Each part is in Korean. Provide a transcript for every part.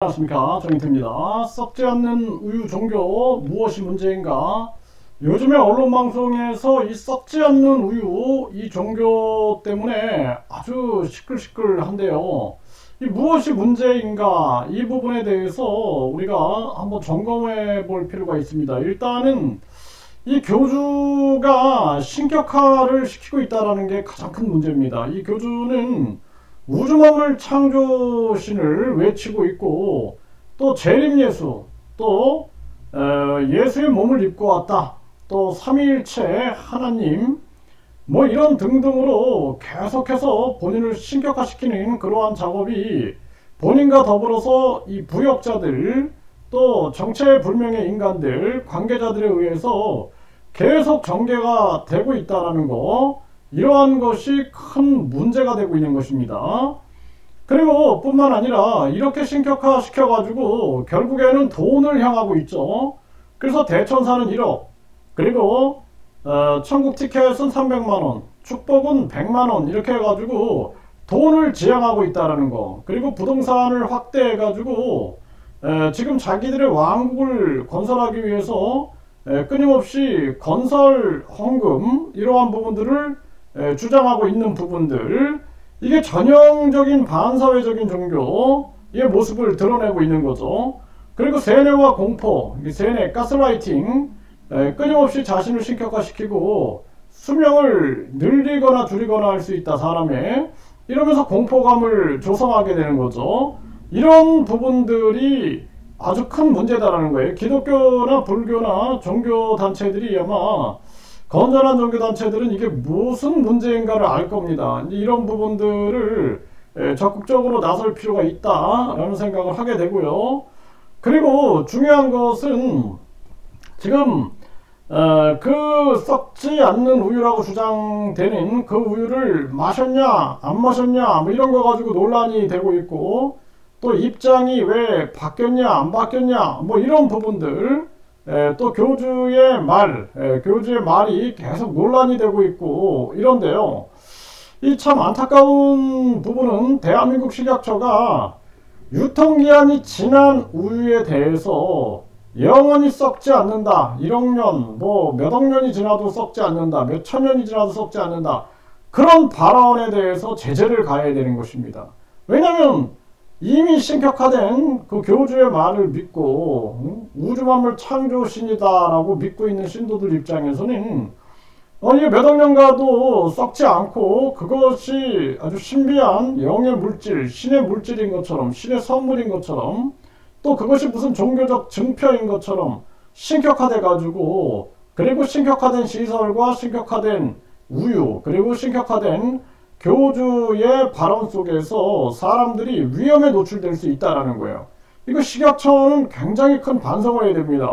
안녕하십니까, 정인태입니다. 썩지 않는 우유 종교 무엇이 문제인가? 요즘에 언론방송에서 이 썩지 않는 우유 이 종교 때문에 아주 시끌시끌한데요. 이 무엇이 문제인가, 이 부분에 대해서 우리가 한번 점검해 볼 필요가 있습니다. 일단은 이 교주가 신격화를 시키고 있다는 게 가장 큰 문제입니다. 이 교주는 우주만물 창조신을 외치고 있고, 또 재림예수, 또 예수의 몸을 입고 왔다, 또 삼위일체 하나님, 뭐 이런 등등으로 계속해서 본인을 신격화시키는 그러한 작업이 본인과 더불어서 이 부역자들, 또 정체불명의 인간들, 관계자들에 의해서 계속 전개가 되고 있다는 거, 이러한 것이 큰 문제가 되고 있는 것입니다. 그리고 뿐만 아니라 이렇게 신격화 시켜가지고 결국에는 돈을 향하고 있죠. 그래서 대천사는 1억, 그리고 천국 티켓은 300만원, 축복은 100만원, 이렇게 해가지고 돈을 지향하고 있다는 거. 그리고 부동산을 확대해가지고 지금 자기들의 왕국을 건설하기 위해서 끊임없이 건설 헌금, 이러한 부분들을 주장하고 있는 부분들, 이게 전형적인 반사회적인 종교의 모습을 드러내고 있는 거죠. 그리고 세뇌와 공포, 세뇌, 가스라이팅, 끊임없이 자신을 신격화시키고 수명을 늘리거나 줄이거나 할 수 있다, 사람의. 이러면서 공포감을 조성하게 되는 거죠. 이런 부분들이 아주 큰 문제다라는 거예요. 기독교나 불교나 종교단체들이 아마, 건전한 종교단체들은 이게 무슨 문제인가를 알 겁니다. 이런 부분들을 적극적으로 나설 필요가 있다라는 생각을 하게 되고요. 그리고 중요한 것은 지금 그 썩지 않는 우유라고 주장되는 그 우유를 마셨냐 안 마셨냐 뭐 이런 거 가지고 논란이 되고 있고, 또 입장이 왜 바뀌었냐 안 바뀌었냐 뭐 이런 부분들, 또 교주의 말이 계속 논란이 되고 있고 이런데요. 이 참 안타까운 부분은 대한민국 식약처가 유통기한이 지난 우유에 대해서 영원히 썩지 않는다, 1억 년, 뭐 몇억 년이 지나도 썩지 않는다, 몇천 년이 지나도 썩지 않는다, 그런 발언에 대해서 제재를 가해야 되는 것입니다. 왜냐하면 이미 신격화된 그 교주의 말을 믿고 우주만물 창조신이다라고 믿고 있는 신도들 입장에서는 이게 몇억 년 가도 썩지 않고 그것이 아주 신비한 영의 물질, 신의 물질인 것처럼, 신의 선물인 것처럼, 또 그것이 무슨 종교적 증표인 것처럼 신격화돼 가지고, 그리고 신격화된 시설과 신격화된 우유, 그리고 신격화된 교주의 발언 속에서 사람들이 위험에 노출될 수 있다는 거예요. 이거 식약처는 굉장히 큰 반성을 해야 됩니다.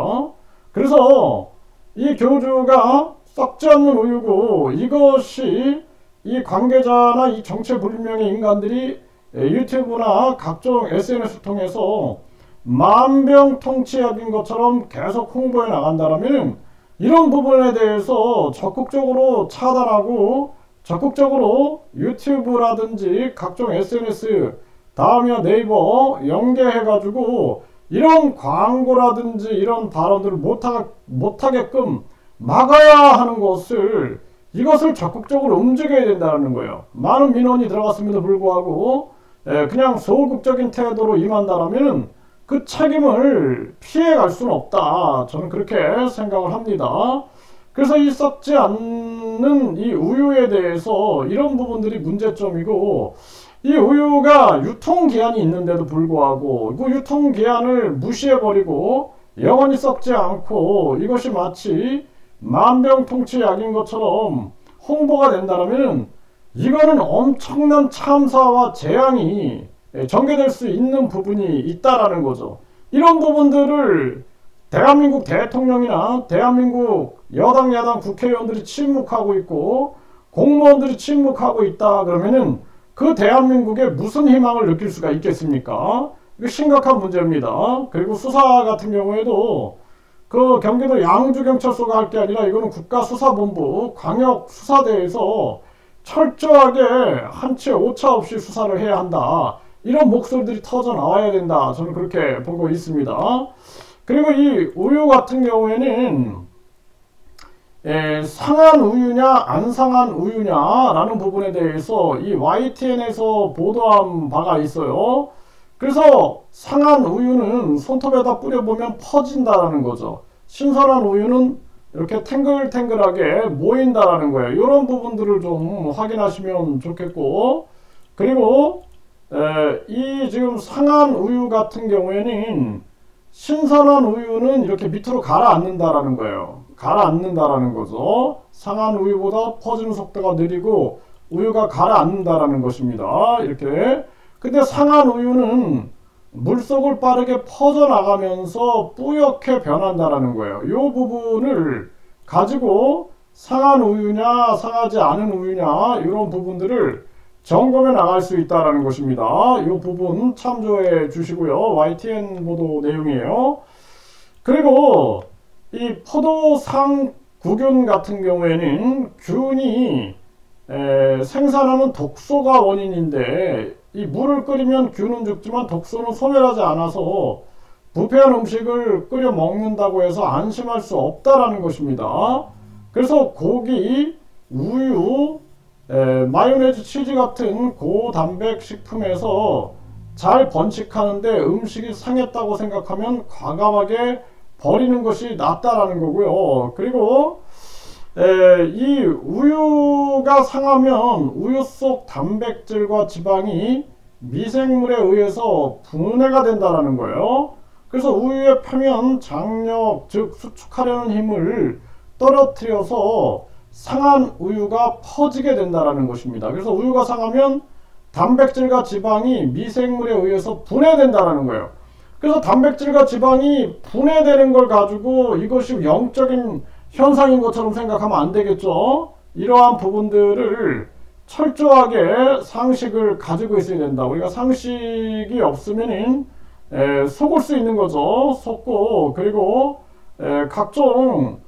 그래서 이 교주가 썩지 않는 우유고, 이것이 이 관계자나 이 정체불명의 인간들이 유튜브나 각종 SNS 통해서 만병통치약인 것처럼 계속 홍보해 나간다면, 이런 부분에 대해서 적극적으로 차단하고 적극적으로 유튜브라든지 각종 SNS, 다음이야 네이버 연계해가지고 이런 광고라든지 이런 발언들을 못하게끔 막아야 하는 것을, 이것을 적극적으로 움직여야 된다는 거예요. 많은 민원이 들어갔음에도 불구하고 그냥 소극적인 태도로 임한다면 그 책임을 피해갈 수는 없다, 저는 그렇게 생각을 합니다. 그래서 이 썩지 않는 이 우유에 대해서 이런 부분들이 문제점이고, 이 우유가 유통기한이 있는데도 불구하고 그 유통기한을 무시해버리고 영원히 썩지 않고 이것이 마치 만병통치약인 것처럼 홍보가 된다면, 이거는 엄청난 참사와 재앙이 전개될 수 있는 부분이 있다라는 거죠. 이런 부분들을 대한민국 대통령이나 대한민국 여당 야당 국회의원들이 침묵하고 있고 공무원들이 침묵하고 있다 그러면은 그 대한민국에 무슨 희망을 느낄 수가 있겠습니까? 이거 심각한 문제입니다. 그리고 수사 같은 경우에도 그 경기도 양주경찰서가 할 게 아니라 이거는 국가수사본부 광역수사대에서 철저하게 한치 오차 없이 수사를 해야 한다, 이런 목소리들이 터져 나와야 된다. 저는 그렇게 보고 있습니다. 그리고 이 우유 같은 경우에는 상한 우유냐 안 상한 우유냐라는 부분에 대해서 이 YTN에서 보도한 바가 있어요. 그래서 상한 우유는 손톱에다 뿌려보면 퍼진다라는 거죠. 신선한 우유는 이렇게 탱글탱글하게 모인다라는 거예요. 이런 부분들을 좀 확인하시면 좋겠고, 그리고 이 지금 상한 우유 같은 경우에는 신선한 우유는 이렇게 밑으로 가라앉는다라는 거예요. 가라앉는다라는 거죠. 상한 우유보다 퍼지는 속도가 느리고 우유가 가라앉는다라는 것입니다. 이렇게. 근데 상한 우유는 물속을 빠르게 퍼져나가면서 뿌옇게 변한다라는 거예요. 이 부분을 가지고 상한 우유냐 상하지 않은 우유냐 이런 부분들을 점검해 나갈 수 있다는 것입니다. 이 부분 참조해 주시고요. YTN 보도 내용이에요. 그리고 이 포도상 구균 같은 경우에는 균이 생산하는 독소가 원인인데, 이 물을 끓이면 균은 죽지만 독소는 소멸하지 않아서 부패한 음식을 끓여 먹는다고 해서 안심할 수 없다라는 것입니다. 그래서 고기, 우유, 마요네즈, 치즈 같은 고단백 식품에서 잘 번식하는데 음식이 상했다고 생각하면 과감하게 버리는 것이 낫다라는 거고요. 그리고 이 우유가 상하면 우유 속 단백질과 지방이 미생물에 의해서 분해가 된다라는 거예요. 그래서 우유의 표면 장력, 즉 수축하려는 힘을 떨어뜨려서 상한 우유가 퍼지게 된다라는 것입니다. 그래서 우유가 상하면 단백질과 지방이 미생물에 의해서 분해된다라는 거예요. 그래서 단백질과 지방이 분해되는 걸 가지고 이것이 영적인 현상인 것처럼 생각하면 안 되겠죠. 이러한 부분들을 철저하게 상식을 가지고 있어야 된다. 우리가 상식이 없으면 속을 수 있는 거죠. 속고, 그리고 각종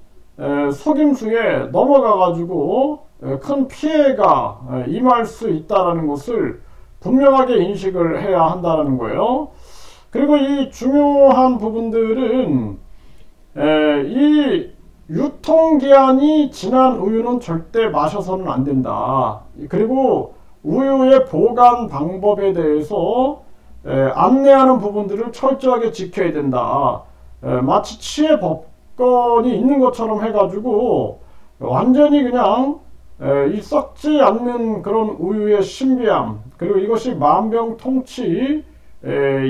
속임수에 넘어가 가지고 큰 피해가 임할 수 있다는 것을 분명하게 인식을 해야 한다는 거예요. 그리고 이 중요한 부분들은 이 유통기한이 지난 우유는 절대 마셔서는 안 된다. 그리고 우유의 보관 방법에 대해서 안내하는 부분들을 철저하게 지켜야 된다. 마치 치해 법권이 있는 것처럼 해가지고 완전히 그냥 이 썩지 않는 그런 우유의 신비함, 그리고 이것이 만병통치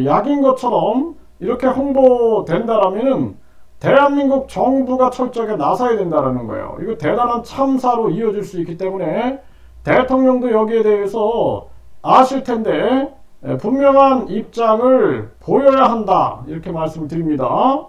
약인 것처럼 이렇게 홍보된다라면은 대한민국 정부가 철저하게 나서야 된다는 거예요. 이거 대단한 참사로 이어질 수 있기 때문에 대통령도 여기에 대해서 아실 텐데 분명한 입장을 보여야 한다, 이렇게 말씀드립니다.